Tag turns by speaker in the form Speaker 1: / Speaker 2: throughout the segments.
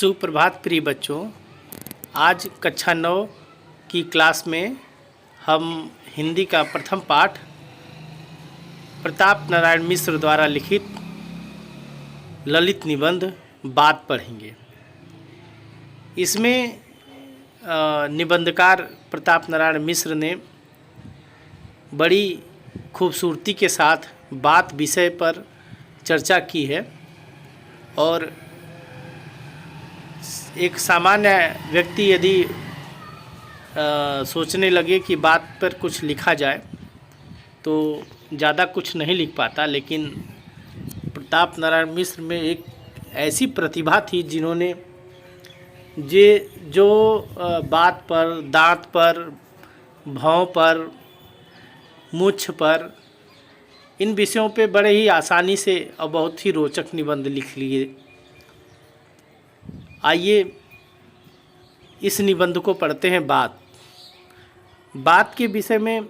Speaker 1: सुप्रभात प्रिय बच्चों। आज कक्षा 9 की क्लास में हम हिंदी का प्रथम पाठ प्रताप नारायण मिश्र द्वारा लिखित ललित निबंध बात पढ़ेंगे। इसमें निबंधकार प्रताप नारायण मिश्र ने बड़ी खूबसूरती के साथ बात विषय पर चर्चा की है और एक सामान्य व्यक्ति यदि सोचने लगे कि बात पर कुछ लिखा जाए तो ज़्यादा कुछ नहीं लिख पाता, लेकिन प्रताप नारायण मिश्र में एक ऐसी प्रतिभा थी जिन्होंने जो बात पर, दांत पर, भौं पर, मूंछ पर, इन विषयों पे बड़े ही आसानी से और बहुत ही रोचक निबंध लिख लिए। आइए इस निबंध को पढ़ते हैं। बात के विषय में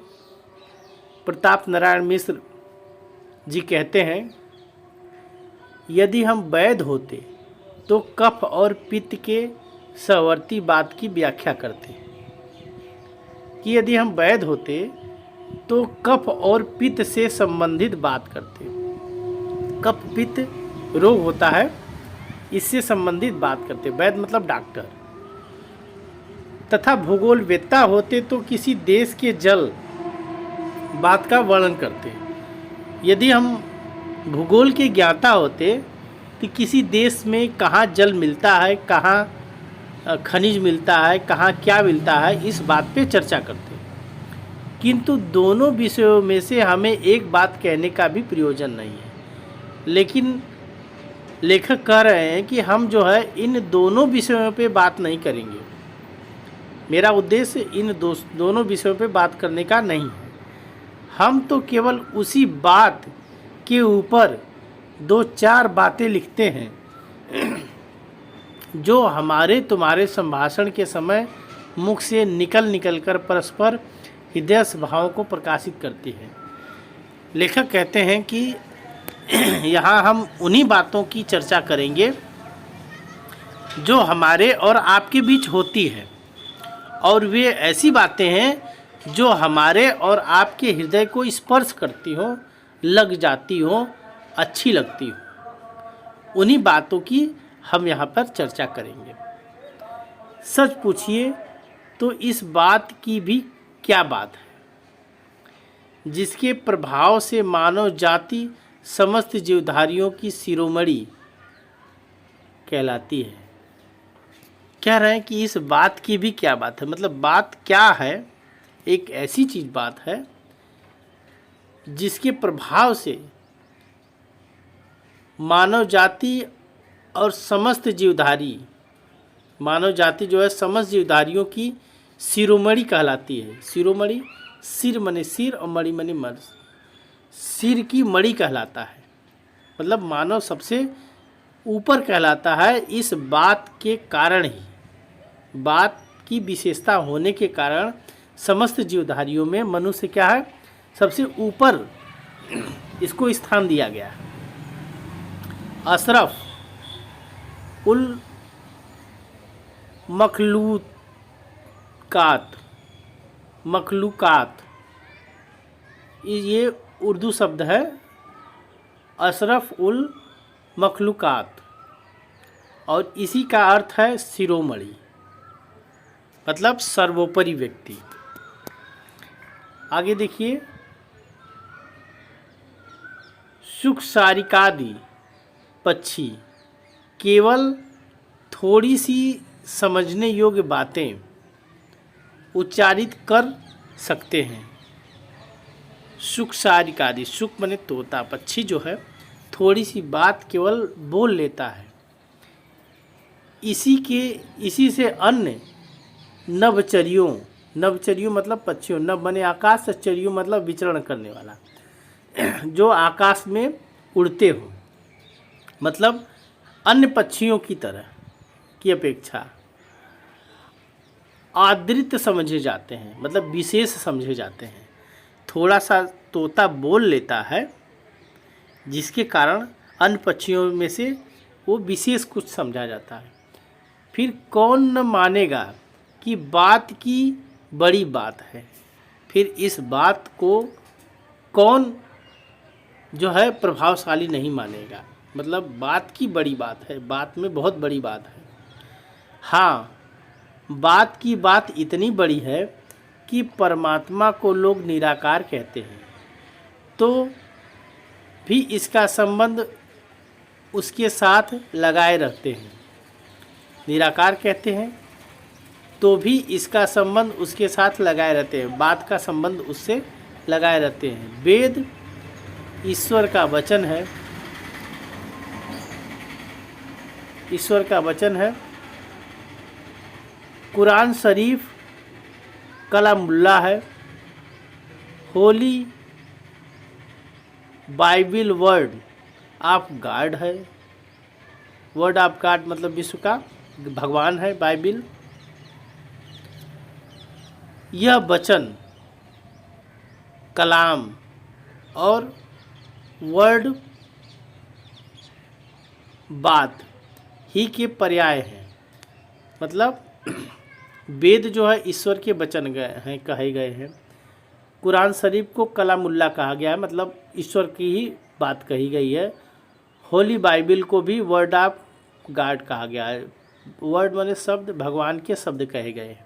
Speaker 1: प्रताप नारायण मिश्र जी कहते हैं, यदि हम वैद्य होते तो कफ और पित्त के सहवर्ती बात की व्याख्या करते। कि यदि हम वैद्य होते तो कफ और पित्त से संबंधित बात करते। कफ पित्त रोग होता है, इससे संबंधित बात करते। वैद्य मतलब डॉक्टर। तथा भूगोलवेत्ता होते तो किसी देश के जल बात का वर्णन करते। यदि हम भूगोल के ज्ञाता होते तो किसी देश में कहाँ जल मिलता है, कहाँ खनिज मिलता है, कहाँ क्या मिलता है, इस बात पे चर्चा करते। किंतु दोनों विषयों में से हमें एक बात कहने का भी प्रयोजन नहीं है। लेकिन लेखक कह रहे हैं कि हम जो है इन दोनों विषयों पे बात नहीं करेंगे। मेरा उद्देश्य इन दोनों विषयों पे बात करने का नहीं है। हम तो केवल उसी बात के ऊपर 2-4 बातें लिखते हैं जो हमारे तुम्हारे संभाषण के समय मुख से निकल कर परस्पर हृदय भावों को प्रकाशित करती है। लेखक कहते हैं कि यहाँ हम उन्हीं बातों की चर्चा करेंगे जो हमारे और आपके बीच होती है, और वे ऐसी बातें हैं जो हमारे और आपके हृदय को स्पर्श करती हो, लग जाती हो, अच्छी लगती हो। उन्हीं बातों की हम यहाँ पर चर्चा करेंगे। सच पूछिए तो इस बात की भी क्या बात है जिसके प्रभाव से मानव जाति समस्त जीवधारियों की शिरोमणि कहलाती है। कह रहे हैं कि इस बात की भी क्या बात है। मतलब बात क्या है? एक ऐसी चीज बात है जिसके प्रभाव से मानव जाति और समस्त जीवधारी, मानव जाति जो है समस्त जीवधारियों की शिरोमणि कहलाती है। शिरोमणि, सिर मने सिर और मणि मने मण, सिर की मणि कहलाता है। मतलब मानव सबसे ऊपर कहलाता है। इस बात के कारण ही, बात की विशेषता होने के कारण समस्त जीवधारियों में मनुष्य क्या है? सबसे ऊपर इसको स्थान दिया गया है। अशरफ उल मखलूकात, ये उर्दू शब्द है। अशरफ उल मखलूकात, और इसी का अर्थ है शिरोमणि, मतलब सर्वोपरि व्यक्ति। आगे देखिए, शुकसारिकादि पक्षी केवल थोड़ी सी समझने योग्य बातें उच्चारित कर सकते हैं। शुकसारिकादि, शुक माने तोता, पक्षी जो है थोड़ी सी बात केवल बोल लेता है। इसी से अन्य नवचरियों मतलब पक्षियों, नव माने आकाश से चरियों मतलब विचरण करने वाला, जो आकाश में उड़ते हो, मतलब अन्य पक्षियों की तरह की अपेक्षा आदृत समझे जाते हैं, मतलब विशेष समझे जाते हैं। थोड़ा सा तोता बोल लेता है जिसके कारण अन्य पक्षियों में से वो विशेष कुछ समझा जाता है। फिर कौन न मानेगा कि बात की बड़ी बात है। फिर इस बात को कौन जो है प्रभावशाली नहीं मानेगा। मतलब बात की बड़ी बात है, बात में बहुत बड़ी बात है। हाँ, बात की बात इतनी बड़ी है कि परमात्मा को लोग निराकार कहते हैं, तो भी इसका संबंध उसके साथ लगाए रखते हैं। निराकार कहते हैं तो भी इसका संबंध उसके साथ लगाए रहते हैं, बात का संबंध उससे लगाए रहते हैं। वेद ईश्वर का वचन है, ईश्वर का वचन है। कुरान शरीफ कलामुल्लाह है। Holi Bible word of God है। वर्ड ऑफ गॉड मतलब विश्व का भगवान है बाइबिल। यह वचन, कलाम और वर्ड बात ही के पर्याय हैं। मतलब वेद जो है ईश्वर के वचन गए हैं, कहे गए हैं। कुरान शरीफ को कलामुल्लाह कहा गया है, मतलब ईश्वर की ही बात कही गई है। होली बाइबिल को भी वर्ड ऑफ गॉड कहा गया है। वर्ड माने शब्द, भगवान के शब्द कहे गए हैं।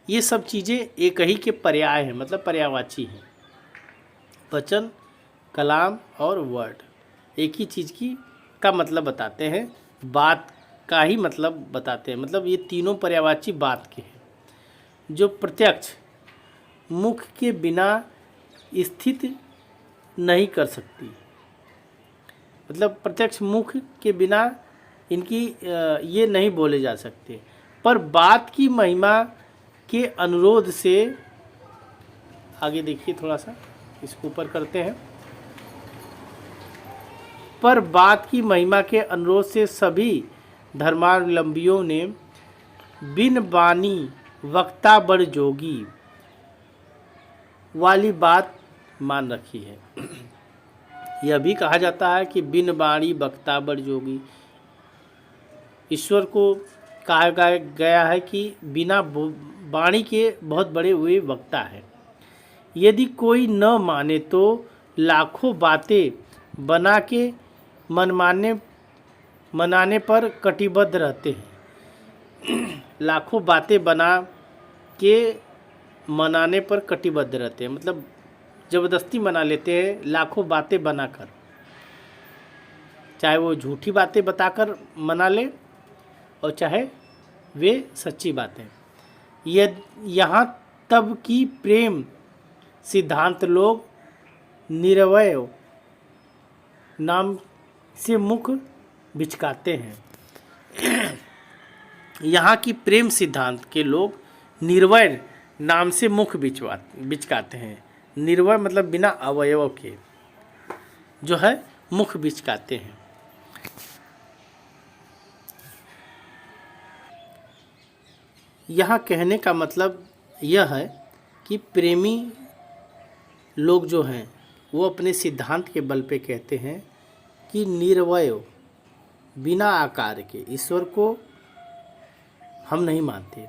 Speaker 1: ये सब चीज़ें एक ही के पर्याय हैं, मतलब पर्यायवाची हैं। वचन, कलाम और वर्ड एक ही चीज़ की का मतलब बताते हैं, बात का ही मतलब बताते हैं। मतलब ये तीनों पर्यायवाची बात के हैं जो प्रत्यक्ष मुख के बिना स्थित नहीं कर सकती। मतलब प्रत्यक्ष मुख के बिना इनकी ये नहीं बोले जा सकते, पर बात की महिमा के अनुरोध से, आगे देखिए थोड़ा सा इसको ऊपर करते हैं, पर बात की महिमा के अनुरोध से सभी धर्मावलंबियों ने बिन बानी वक्ता बड़ जोगी वाली बात मान रखी है। यह भी कहा जाता है कि बिन बाणी वक्ता बड़ जोगी। ईश्वर को कहा गया है कि बिना वाणी के बहुत बड़े हुए वक्ता है। यदि कोई न माने तो लाखों बातें बना के मनाने पर कटिबद्ध रहते हैं। लाखों बातें बना के मनाने पर कटिबद्ध रहते हैं, मतलब ज़बरदस्ती मना लेते हैं लाखों बातें बनाकर, चाहे वो झूठी बातें बताकर मना ले और चाहे वे सच्ची बातें। यहाँ तब कि प्रेम सिद्धांत लोग निरवय नाम से मुख बिचकाते हैं। यहाँ की प्रेम सिद्धांत के लोग निर्वय नाम से मुख बिचकाते हैं। निर्वय मतलब बिना अवयव के जो है मुख बिचकाते हैं। यहाँ कहने का मतलब यह है कि प्रेमी लोग जो हैं वो अपने सिद्धांत के बल पे कहते हैं कि निर्वय बिना आकार के ईश्वर को हम नहीं मानते।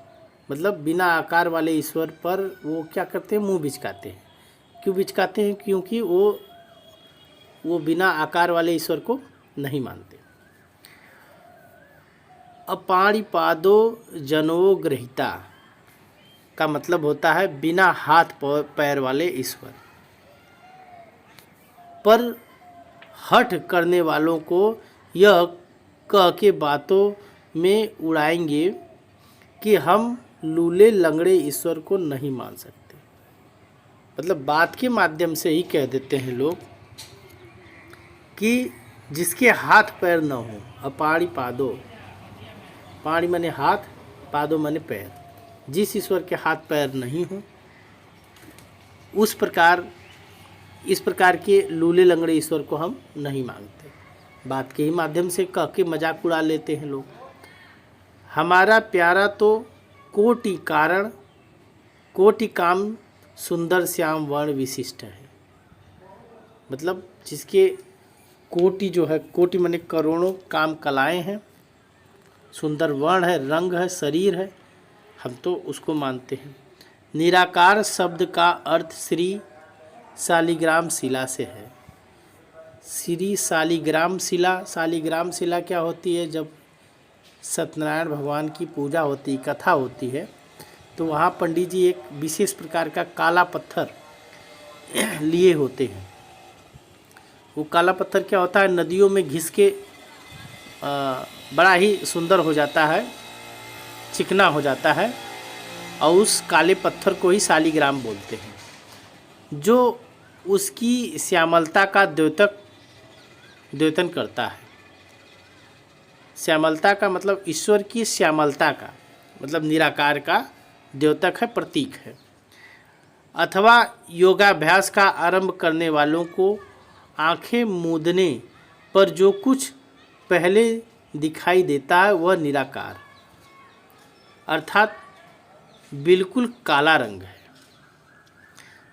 Speaker 1: मतलब बिना आकार वाले ईश्वर पर वो क्या करते हैं, मुंह बिचकाते हैं। क्यों बिचकाते हैं? क्योंकि वो बिना आकार वाले ईश्वर को नहीं मानते। अपाणिपादो जनो ग्रहिता का मतलब होता है बिना हाथ पैर वाले ईश्वर। पर हठ करने वालों को यह कह के बातों में उड़ाएंगे कि हम लूले लंगड़े ईश्वर को नहीं मान सकते। मतलब बात के माध्यम से ही कह देते हैं लोग कि जिसके हाथ पैर न हो, अपाणी पादो, पाणी माने हाथ, पादो माने पैर, जिस ईश्वर के हाथ पैर नहीं हो इस प्रकार के लूले लंगड़े ईश्वर को हम नहीं मांगते। बात के ही माध्यम से कह के मजाक उड़ा लेते हैं लोग। हमारा प्यारा तो कोटि कारण कोटि काम सुंदर श्याम वर्ण विशिष्ट है। मतलब जिसके कोटि जो है, कोटि माने करोड़ों काम कलाएं हैं, सुंदर वर्ण है, रंग है, शरीर है, हम तो उसको मानते हैं। निराकार शब्द का अर्थ श्री शालिग्राम शिला से है। श्री शालिग्राम शिला, शालिग्राम शिला क्या होती है? जब सत्यनारायण भगवान की पूजा होती, कथा होती है, तो वहाँ पंडित जी एक विशेष प्रकार का काला पत्थर लिए होते हैं। वो काला पत्थर क्या होता है? नदियों में घिस के बड़ा ही सुंदर हो जाता है, चिकना हो जाता है, और उस काले पत्थर को ही शालिग्राम बोलते हैं, जो उसकी श्यामलता का द्योतन करता है। श्यामलता का मतलब ईश्वर की श्यामलता का मतलब निराकार का द्योतक है, प्रतीक है। अथवा योगाभ्यास का आरंभ करने वालों को आंखें मूंदने पर जो कुछ पहले दिखाई देता है वह निराकार अर्थात बिल्कुल काला रंग है।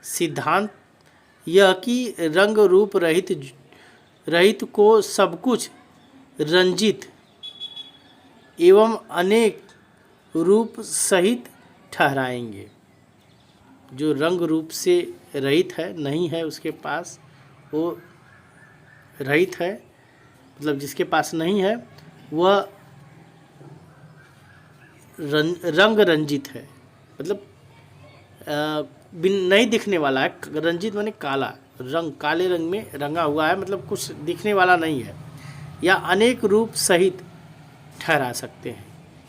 Speaker 1: सिद्धांत यह कि रंग रूप रहित को सब कुछ रंजित एवं अनेक रूप सहित ठहराएंगे। जो रंग रूप से रहित है, नहीं है उसके पास, वो रहित है, मतलब जिसके पास नहीं है वह रंग रंजित है, मतलब नहीं दिखने वाला है। रंजित माने काला रंग, काले रंग में रंगा हुआ है, मतलब कुछ दिखने वाला नहीं है। या अनेक रूप सहित ठहरा सकते हैं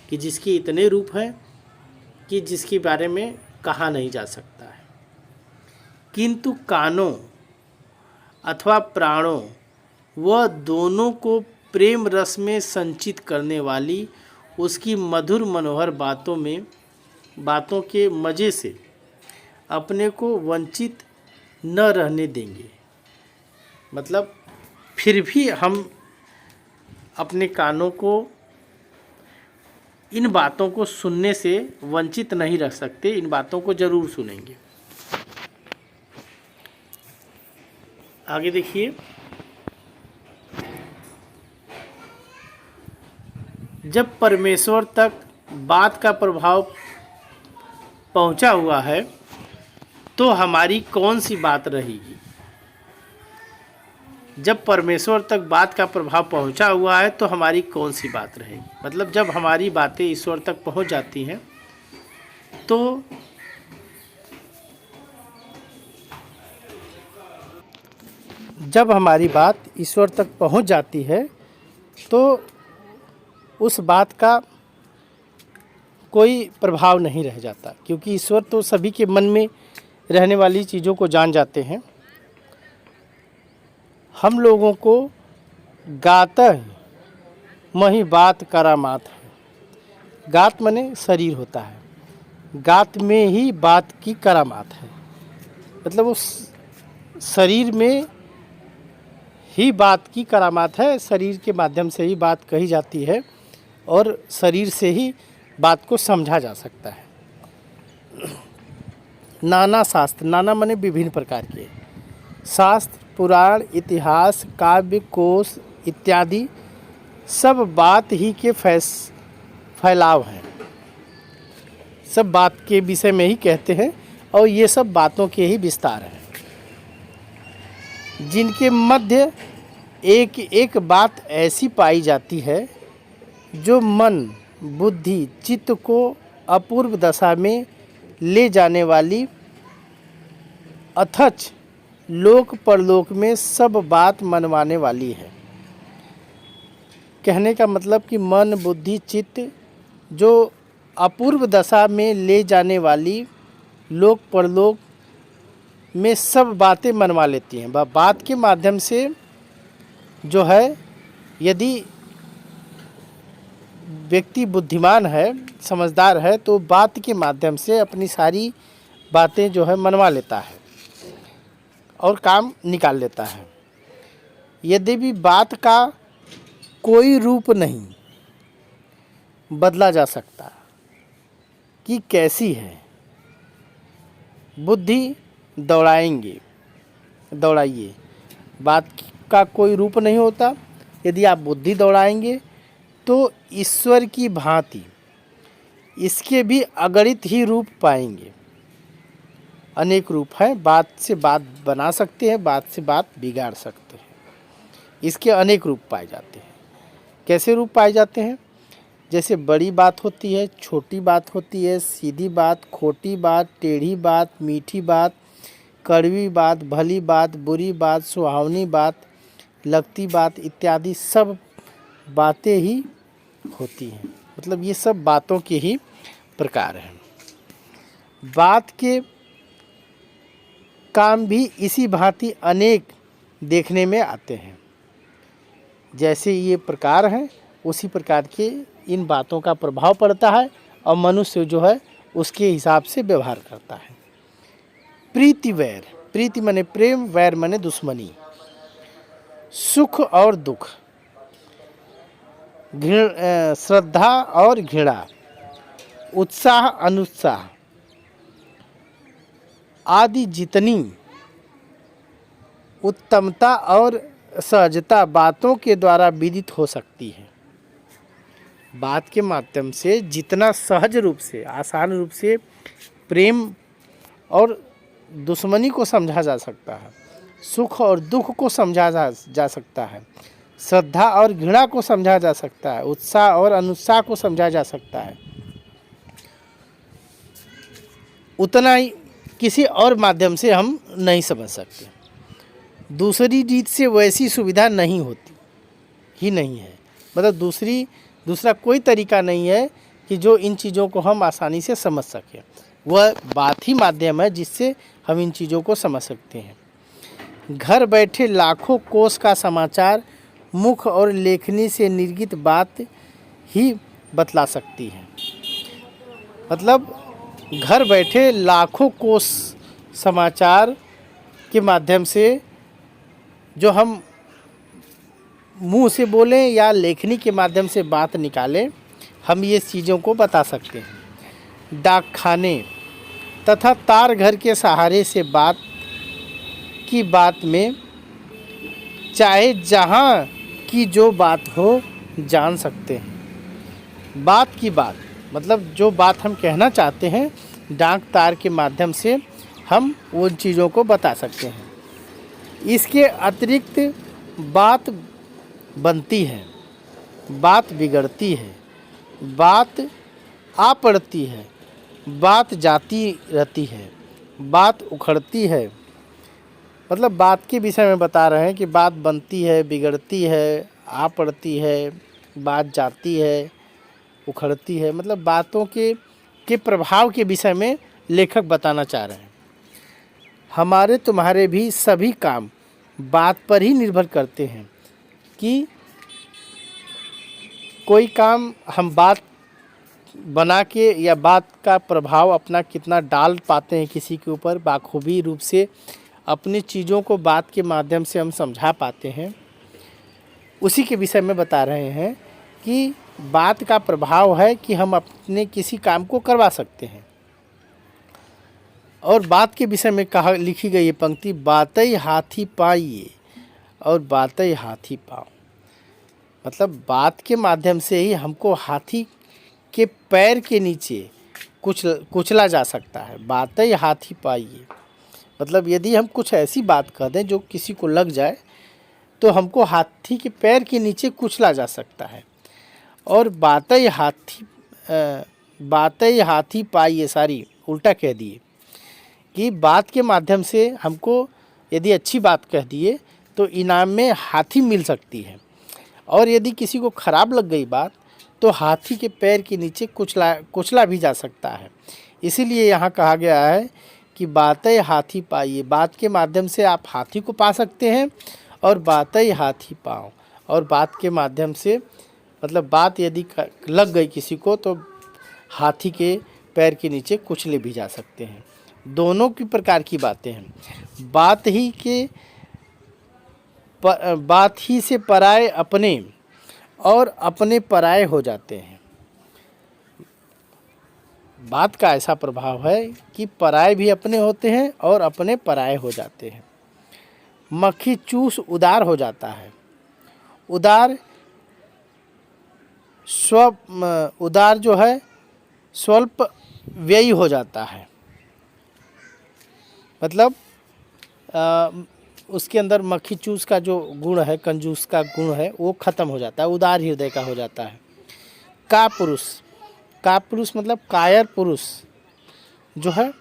Speaker 1: कि जिसके इतने रूप हैं कि जिसके बारे में कहा नहीं जा सकता है। किंतु कानों अथवा प्राणों वह दोनों को प्रेम रस में संचित करने वाली उसकी मधुर मनोहर बातों के मज़े से अपने को वंचित न रहने देंगे। मतलब फिर भी हम अपने कानों को इन बातों को सुनने से वंचित नहीं रख सकते, इन बातों को जरूर सुनेंगे। आगे देखिए, जब परमेश्वर तक बात का प्रभाव पहुंचा हुआ है तो हमारी कौन सी बात रहेगी। जब परमेश्वर तक बात का प्रभाव पहुंचा हुआ है तो हमारी कौन सी बात रहेगी। मतलब जब हमारी बातें ईश्वर तक पहुंच जाती हैं तो जब हमारी बात ईश्वर तक पहुंच जाती है तो उस बात का कोई प्रभाव नहीं रह जाता, क्योंकि ईश्वर तो सभी के मन में रहने वाली चीज़ों को जान जाते हैं। हम लोगों को गात मही बात करामात है। गात माने शरीर होता है, गात में ही बात की करामात है, मतलब उस शरीर में ही बात की करामात है। शरीर के माध्यम से ही बात कही जाती है और शरीर से ही बात को समझा जा सकता है। नाना शास्त्र, नाना माने विभिन्न प्रकार के शास्त्र, पुराण, इतिहास, काव्य, कोश इत्यादि सब बात ही के फैलाव हैं, सब बात के विषय में ही कहते हैं और ये सब बातों के ही विस्तार हैं, जिनके मध्य एक एक बात ऐसी पाई जाती है जो मन, बुद्धि, चित्त को अपूर्व दशा में ले जाने वाली, अथच लोक परलोक में सब बात मनवाने वाली है। कहने का मतलब कि मन, बुद्धि, चित्त जो अपूर्व दशा में ले जाने वाली, लोक परलोक में सब बातें मनवा लेती हैं। बात के माध्यम से जो है, यदि व्यक्ति बुद्धिमान है, समझदार है, तो बात के माध्यम से अपनी सारी बातें जो है मनवा लेता है और काम निकाल लेता है। यदि भी बात का कोई रूप नहीं बदला जा सकता कि कैसी है, बुद्धि दौड़ाइए, बात का कोई रूप नहीं होता। यदि आप बुद्धि दौड़ाएंगे तो ईश्वर की भांति इसके भी अगणित ही रूप पाएंगे। अनेक रूप है, बात से बात बना सकते हैं, बात से बात बिगाड़ सकते हैं। इसके अनेक रूप पाए जाते हैं। कैसे रूप पाए जाते हैं? जैसे बड़ी बात होती है, छोटी बात होती है, सीधी बात, खोटी बात, टेढ़ी बात, मीठी बात, कड़वी बात, भली बात, बुरी बात, सुहावनी बात, लगती बात इत्यादि सब बातें ही होती हैं। मतलब ये सब बातों के ही प्रकार हैं। बात के काम भी इसी भांति अनेक देखने में आते हैं। जैसे ये प्रकार हैं उसी प्रकार के इन बातों का प्रभाव पड़ता है और मनुष्य जो है उसके हिसाब से व्यवहार करता है। प्रीति वैर, प्रीति माने प्रेम, वैर माने दुश्मनी, सुख और दुख, श्रद्धा और घृणा, उत्साह अनुत्साह आदि जितनी उत्तमता और सहजता बातों के द्वारा विदित हो सकती है। बात के माध्यम से जितना सहज रूप से, आसान रूप से प्रेम और दुश्मनी को समझा जा सकता है, सुख और दुख को समझा जा सकता है, श्रद्धा और घृणा को समझा जा सकता है, उत्साह और अनुत्साह को समझा जा सकता है, उतना ही किसी और माध्यम से हम नहीं समझ सकते। दूसरी रीत से वैसी सुविधा नहीं होती ही नहीं है। मतलब दूसरा कोई तरीका नहीं है कि जो इन चीज़ों को हम आसानी से समझ सकें। वह बात ही माध्यम है जिससे हम इन चीज़ों को समझ सकते हैं। घर बैठे लाखों कोस का समाचार मुख और लेखनी से निर्गत बात ही बतला सकती है। मतलब घर बैठे लाखों कोस समाचार के माध्यम से जो हम मुंह से बोलें या लेखनी के माध्यम से बात निकालें, हम ये चीज़ों को बता सकते हैं। डाक खाने तथा तार घर के सहारे से बात की बात में चाहे जहाँ की जो बात हो जान सकते हैं। बात की बात मतलब जो बात हम कहना चाहते हैं, डाक तार के माध्यम से हम उन चीज़ों को बता सकते हैं। इसके अतिरिक्त बात बनती है, बात बिगड़ती है, बात आ पड़ती है, बात जाती रहती है, बात उखड़ती है। मतलब बात के विषय में बता रहे हैं कि बात बनती है, बिगड़ती है, आ पड़ती है, बात जाती है, उखड़ती है। मतलब बातों के प्रभाव के विषय में लेखक बताना चाह रहे हैं। हमारे तुम्हारे भी सभी काम बात पर ही निर्भर करते हैं कि कोई काम हम बात बना के या बात का प्रभाव अपना कितना डाल पाते हैं किसी के ऊपर, बाखूबी रूप से अपनी चीज़ों को बात के माध्यम से हम समझा पाते हैं, उसी के विषय में बता रहे हैं कि बात का प्रभाव है कि हम अपने किसी काम को करवा सकते हैं। और बात के विषय में लिखी गई ये पंक्ति, बातई हाथी पाइए और बातई हाथी पाओ। मतलब बात के माध्यम से ही हमको हाथी के पैर के नीचे कुचला जा सकता है। बातई हाथी पाइए मतलब यदि हम कुछ ऐसी बात कह दें जो किसी को लग जाए तो हमको हाथी के पैर के नीचे कुचला जा सकता है। और बातई हाथी पाइए, सारी उल्टा कह दिए कि बात के माध्यम से हमको यदि अच्छी बात कह दिए तो इनाम में हाथी मिल सकती है, और यदि किसी को ख़राब लग गई बात तो हाथी के पैर के नीचे कुचला भी जा सकता है। इसीलिए यहाँ कहा गया है कि बातई हाथी पाइए, बात के माध्यम से आप हाथी को पा सकते हैं, और बातई हाथी पाओ, और बात के माध्यम से मतलब बात यदि लग गई किसी को तो हाथी के पैर के नीचे कुचले भी जा सकते हैं। दोनों की प्रकार की बातें हैं। बात ही से पराये अपने और अपने पराये हो जाते हैं। बात का ऐसा प्रभाव है कि पराये भी अपने होते हैं और अपने पराये हो जाते हैं। मक्खी चूस उदार हो जाता है। उदार उदार जो है स्वल्प व्ययी हो जाता है। मतलब उसके अंदर मक्खी चूस का जो गुण है, कंजूस का गुण है, वो खत्म हो जाता है, उदार हृदय का हो जाता है। का पुरुष मतलब कायर पुरुष जो है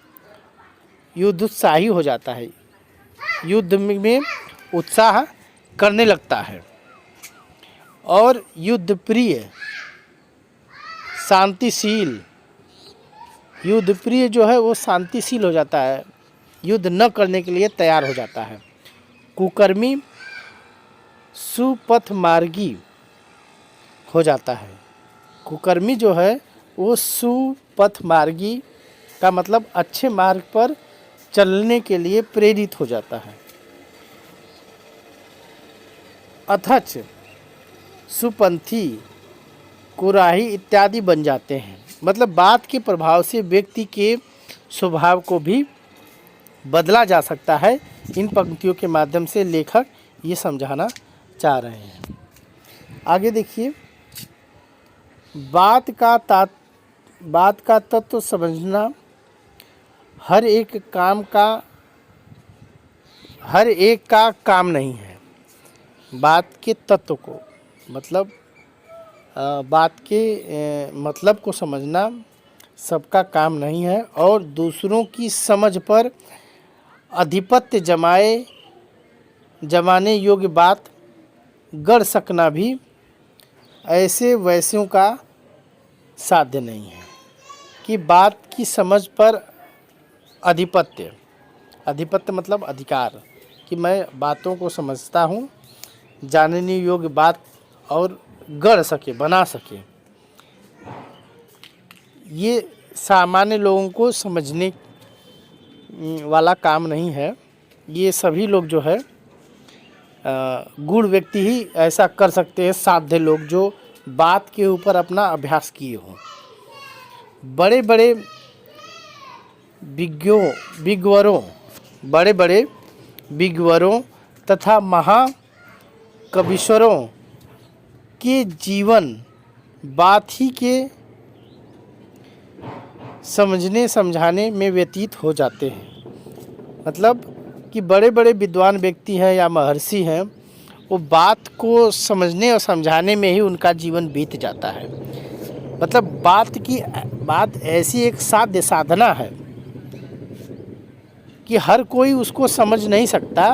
Speaker 1: युद्धोत्साही हो जाता है, युद्ध में उत्साह करने लगता है। और युद्ध प्रिय शांतिशील, युद्ध प्रिय जो है वो शांतिशील हो जाता है, युद्ध न करने के लिए तैयार हो जाता है। कुकर्मी सुपथ मार्गी हो जाता है। कुकर्मी जो है वो सुपथ मार्गी का मतलब अच्छे मार्ग पर चलने के लिए प्रेरित हो जाता है। अथच सुपंथी कुराही इत्यादि बन जाते हैं। मतलब बात के प्रभाव से व्यक्ति के स्वभाव को भी बदला जा सकता है। इन पंक्तियों के माध्यम से लेखक ये समझाना चाह रहे हैं। आगे देखिए, बात का तत्व समझना हर एक का काम नहीं है। बात के तत्व को मतलब बात के मतलब को समझना सबका काम नहीं है, और दूसरों की समझ पर आधिपत्य जमाने योग्य बात गढ़ सकना भी ऐसे वैश्यों का साध्य नहीं है। कि बात की समझ पर आधिपत्य मतलब अधिकार, कि मैं बातों को समझता हूँ, जानने योग्य बात और गढ़ सके, बना सके, ये सामान्य लोगों को समझने वाला काम नहीं है। ये सभी लोग जो है गुण व्यक्ति ही ऐसा कर सकते हैं, साध्य लोग जो बात के ऊपर अपना अभ्यास किए हों। बड़े बड़े विज्ञवरों तथा महाकविश्वरों के जीवन बात ही के समझने समझाने में व्यतीत हो जाते हैं। मतलब कि बड़े विद्वान व्यक्ति हैं या महर्षि हैं, वो बात को समझने और समझाने में ही उनका जीवन बीत जाता है। मतलब बात ऐसी एक साध्य साधना है कि हर कोई उसको समझ नहीं सकता,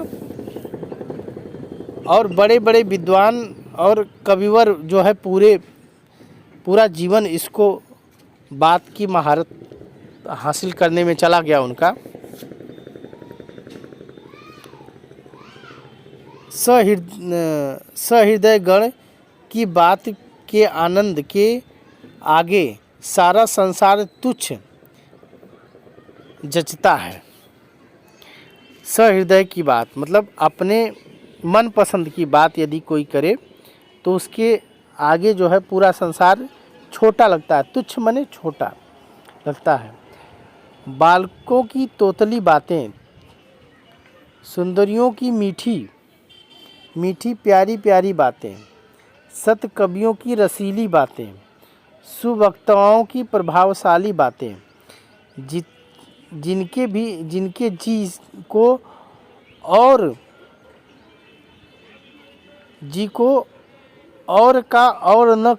Speaker 1: और बड़े विद्वान और कविवर जो है पूरा जीवन इसको बात की महारत हासिल करने में चला गया उनका। सहृदय गण की बात के आनंद के आगे सारा संसार तुच्छ जचता है। सहृदय की बात मतलब अपने मन पसंद की बात यदि कोई करे तो उसके आगे जो है पूरा संसार छोटा लगता है। तुच्छ माने छोटा लगता है। बालकों की तोतली बातें, सुंदरियों की मीठी प्यारी बातें, सत कवियों की रसीली बातें, सुवक्ताओं की प्रभावशाली बातें, जिनके जी को और का और न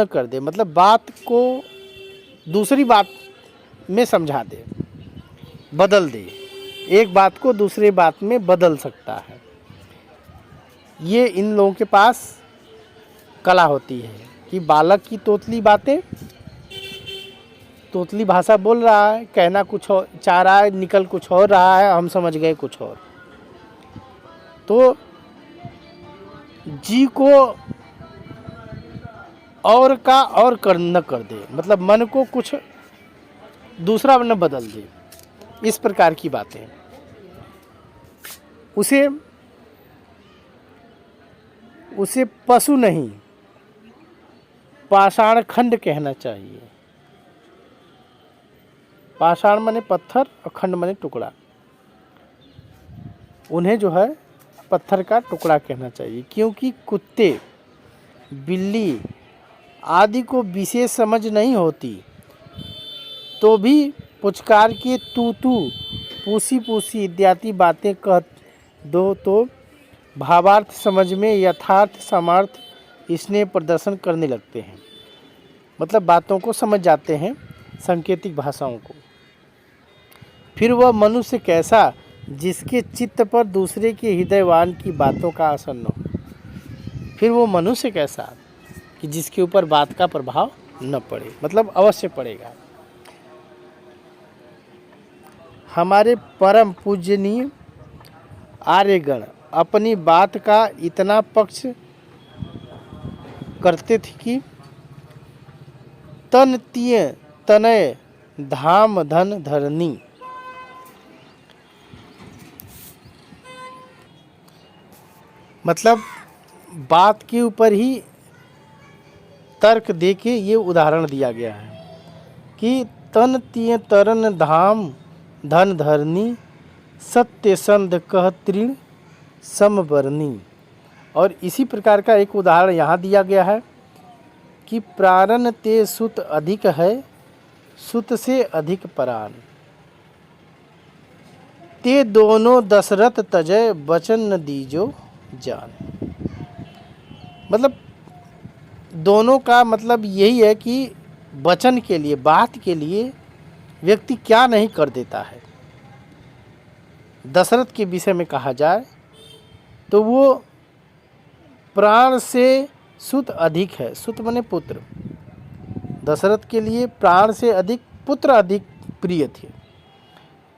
Speaker 1: कर दे, मतलब बात को दूसरी बात में समझा दे, बदल दे, एक बात को दूसरी बात में बदल सकता है। ये इन लोगों के पास कला होती है कि बालक की तोतली बातें, तोतली भाषा बोल रहा है, कहना कुछ और चाह रहा है, निकल कुछ और रहा है, हम समझ गए कुछ और। तो जी को और का और न कर दे, मतलब मन को कुछ दूसरा न बदल दे, इस प्रकार की बातें। उसे पशु नहीं पाषाण खंड कहना चाहिए। पाषाण माने पत्थर और खंड माने टुकड़ा। उन्हें जो है पत्थर का टुकड़ा कहना चाहिए, क्योंकि कुत्ते, बिल्ली आदि को विशेष समझ नहीं होती, तो भी पुचकार के तू तू, पूसी पूसी इत्यादि बातें कह दो तो भावार्थ समझ में यथार्थ समर्थ स्नेह प्रदर्शन करने लगते हैं। मतलब बातों को समझ जाते हैं, सांकेतिक भाषाओं को। फिर वह मनुष्य कैसा जिसके चित्त पर दूसरे के हृदयवान की बातों का असर न हो। फिर वो मनुष्य कैसा कि जिसके ऊपर बात का प्रभाव न पड़े, मतलब अवश्य पड़ेगा। हमारे परम पूजनीय आर्यगण अपनी बात का इतना पक्ष करते थे कि तन तिय तनय धाम धन धरनी, मतलब बात के ऊपर ही तर्क दे के ये उदाहरण दिया गया है कि तन तिय तरन धाम धन धरनी, सत्य संध कह तृण समबरनी। और इसी प्रकार का एक उदाहरण यहाँ दिया गया है कि प्राण ते सुत अधिक है, सुत से अधिक प्राण, ते दोनों दशरथ तजय वचन न दीजो जान। मतलब दोनों का मतलब यही है कि वचन के लिए, बात के लिए व्यक्ति क्या नहीं कर देता है। दशरथ के विषय में कहा जाए तो वो प्राण से सुत अधिक है। सुत माने पुत्र। दशरथ के लिए प्राण से अधिक पुत्र अधिक प्रिय थे,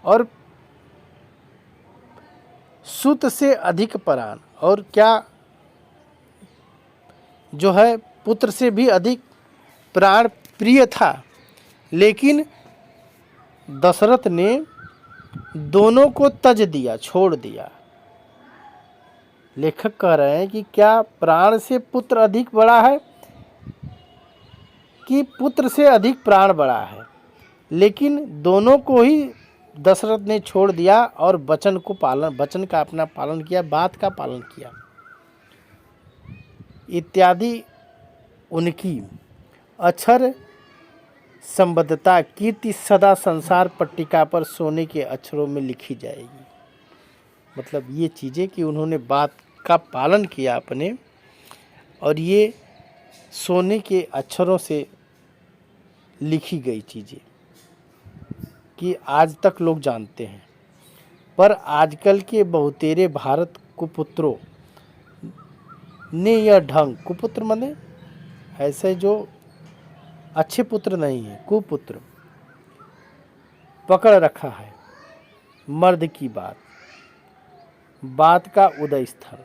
Speaker 1: और सुत से अधिक प्राण, और क्या जो है पुत्र से भी अधिक प्राण प्रिय था। लेकिन दशरथ ने दोनों को तज दिया, छोड़ दिया। लेखक कह रहे हैं कि क्या प्राण से पुत्र अधिक बड़ा है कि पुत्र से अधिक प्राण बड़ा है। लेकिन दोनों को ही दशरथ ने छोड़ दिया और वचन का अपना पालन किया, बात का पालन किया इत्यादि। उनकी अक्षर संबद्धता कीर्ति सदा संसार पट्टिका पर सोने के अक्षरों में लिखी जाएगी। मतलब ये चीज़ें कि उन्होंने बात का पालन किया अपने, और ये सोने के अक्षरों से लिखी गई चीज़ें कि आज तक लोग जानते हैं। पर आजकल के बहुतेरे भारत कुपुत्रों ने यह ढंग, कुपुत्र माने ऐसे जो अच्छे पुत्र नहीं है, कुपुत्र, पकड़ रखा है मर्द की बात, बात का उदय स्थल,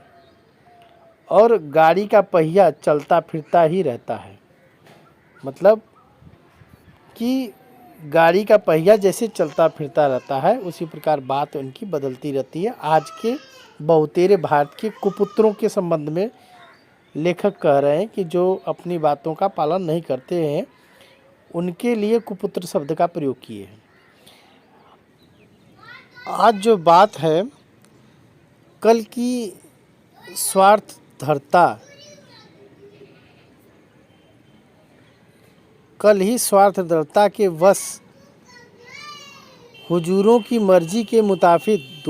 Speaker 1: और गाड़ी का पहिया चलता फिरता ही रहता है। मतलब कि गाड़ी का पहिया जैसे चलता फिरता रहता है, उसी प्रकार बात उनकी बदलती रहती है। आज के बहुतेरे भारत के कुपुत्रों के संबंध में लेखक कह रहे हैं कि जो अपनी बातों का पालन नहीं करते हैं, उनके लिए कुपुत्र शब्द का प्रयोग किए हैं। आज जो बात है, कल की स्वार्थधरता, कल ही स्वार्थधरता के वश हुजूरों की मर्जी के मुताबिक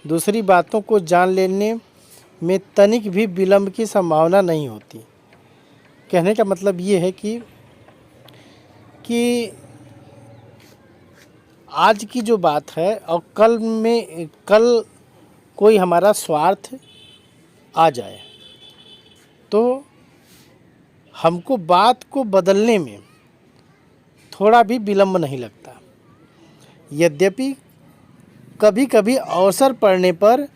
Speaker 1: दूसरी बातों को जान लेने में तनिक भी विलंब की संभावना नहीं होती। कहने का मतलब ये है कि आज की जो बात है और कल कोई हमारा स्वार्थ आ जाए तो हमको बात को बदलने में थोड़ा भी विलंब नहीं लगता। यद्यपि कभी कभी अवसर पड़ने पर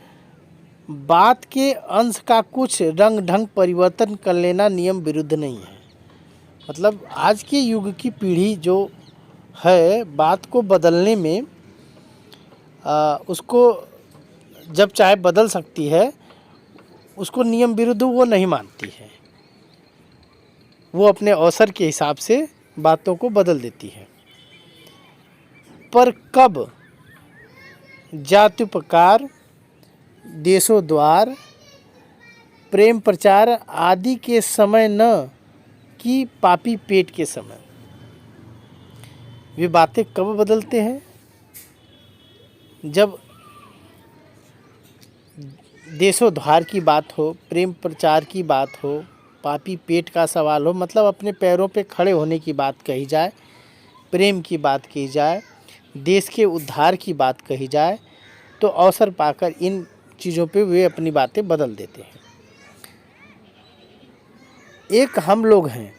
Speaker 1: बात के अंश का कुछ रंग ढंग परिवर्तन कर लेना नियम विरुद्ध नहीं है। मतलब आज के युग की पीढ़ी जो है, बात को बदलने में उसको जब चाहे बदल सकती है, उसको नियम विरुद्ध वो नहीं मानती है। वो अपने अवसर के हिसाब से बातों को बदल देती है। पर कब जात्युपकार देशों द्वार प्रेम प्रचार आदि के समय न कि पापी पेट के समय। वे बातें कब बदलते हैं? जब देशोद्धार की बात हो, प्रेम प्रचार की बात हो, पापी पेट का सवाल हो, मतलब अपने पैरों पे खड़े होने की बात कही जाए, प्रेम की बात की जाए, देश के उद्धार की बात कही जाए, तो अवसर पाकर इन चीज़ों पे वे अपनी बातें बदल देते हैं। एक हम लोग हैं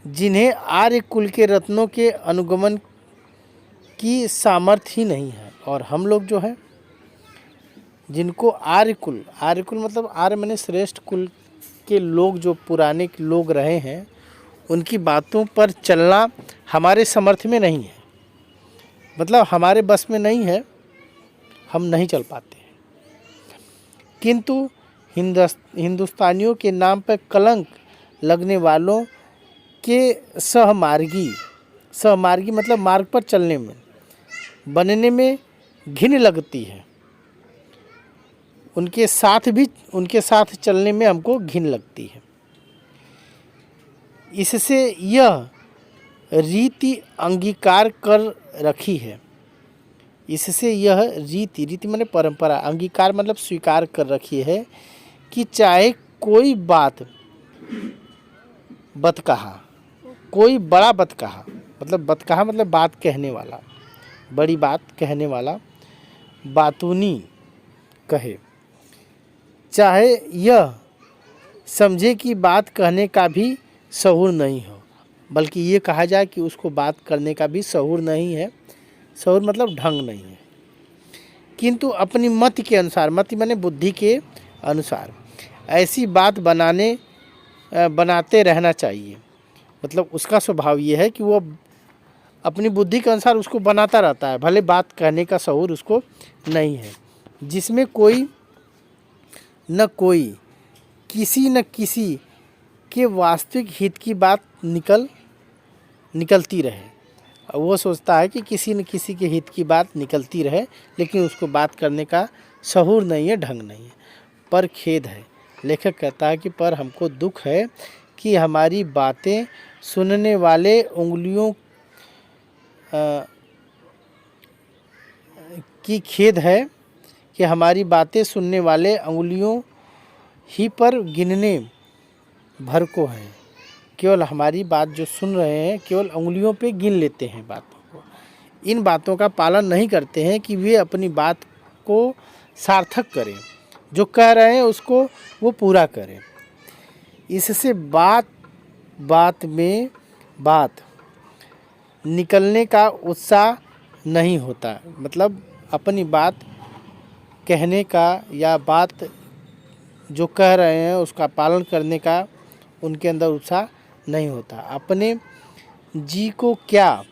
Speaker 1: जिन्हें आर्य कुल के रत्नों के अनुगमन की सामर्थ्य ही नहीं है, और हम लोग जो हैं जिनको आर्य कुल मतलब आर्य माने श्रेष्ठ कुल के लोग, जो पुराने लोग रहे हैं, उनकी बातों पर चलना हमारे सामर्थ्य में नहीं है, मतलब हमारे बस में नहीं है, हम नहीं चल पाते हैं। किंतु हिंदुस्तानियों के नाम पर कलंक लगने वालों के सहमार्गी मतलब मार्ग पर चलने में, बनने में घिन लगती है। उनके साथ चलने में हमको घिन लगती है। इससे यह रीति अंगीकार कर रखी है। इससे यह रीति माने परंपरा, अंगीकार मतलब स्वीकार कर रखी है कि चाहे कोई बतकहा, कोई बड़ा बतकहा, मतलब बतकहा मतलब बात कहने वाला, बड़ी बात कहने वाला बातूनी कहे, चाहे यह समझे कि बात कहने का भी शऊर नहीं हो, बल्कि ये कहा जाए कि उसको बात करने का भी शऊर नहीं है, शऊर मतलब ढंग नहीं है, किंतु अपनी मति के अनुसार, मति माने बुद्धि के अनुसार ऐसी बात बनाते रहना चाहिए। मतलब उसका स्वभाव ये है कि वो अपनी बुद्धि के अनुसार उसको बनाता रहता है, भले बात कहने का शऊर उसको नहीं है, जिसमें कोई न किसी न किसी के वास्तविक हित की बात निकलती रहे। वो सोचता है कि किसी न किसी के हित की बात निकलती रहे, लेकिन उसको बात करने का शऊर नहीं है, ढंग नहीं है। पर खेद है, लेखक कहता है कि पर हमको दुख है कि हमारी बातें सुनने वाले उंगलियों की खेद है कि हमारी बातें सुनने वाले उंगलियों ही पर गिनने भर को हैं। केवल हमारी बात जो सुन रहे हैं केवल उंगलियों पे गिन लेते हैं बातों को, इन बातों का पालन नहीं करते हैं कि वे अपनी बात को सार्थक करें, जो कह रहे हैं उसको वो पूरा करें। इससे बात में बात निकलने का उत्साह नहीं होता, मतलब अपनी बात कहने का या बात जो कह रहे हैं उसका पालन करने का उनके अंदर उत्साह नहीं होता। अपने जी को क्या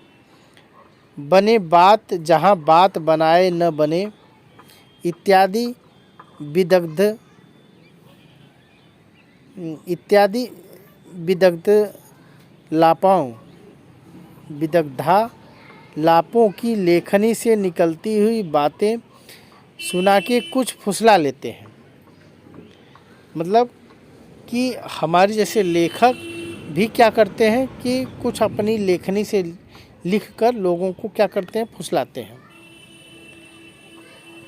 Speaker 1: बने बात, जहाँ बात बनाए न बने, इत्यादि विदग्धा लापों की लेखनी से निकलती हुई बातें सुना के कुछ फुसला लेते हैं। मतलब कि हमारे जैसे लेखक भी क्या करते हैं कि कुछ अपनी लेखनी से लिखकर लोगों को क्या करते हैं, फुसलाते हैं,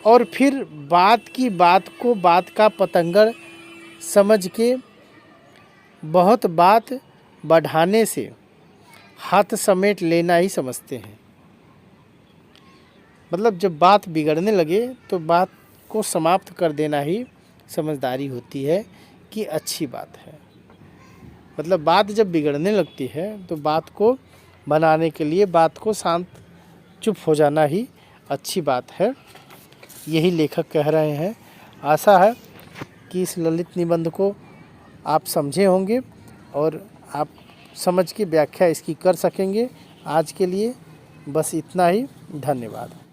Speaker 1: और फिर बात को बात का पतंगड़ समझ के बहुत बात बढ़ाने से हाथ समेट लेना ही समझते हैं। मतलब जब बात बिगड़ने लगे तो बात को समाप्त कर देना ही समझदारी होती है कि अच्छी बात है। मतलब बात जब बिगड़ने लगती है तो बात को बनाने के लिए बात को शांत चुप हो जाना ही अच्छी बात है, यही लेखक कह रहे हैं। आशा है कि इस ललित निबंध को आप समझे होंगे और आप समझ के व्याख्या इसकी कर सकेंगे। आज के लिए बस इतना ही, धन्यवाद।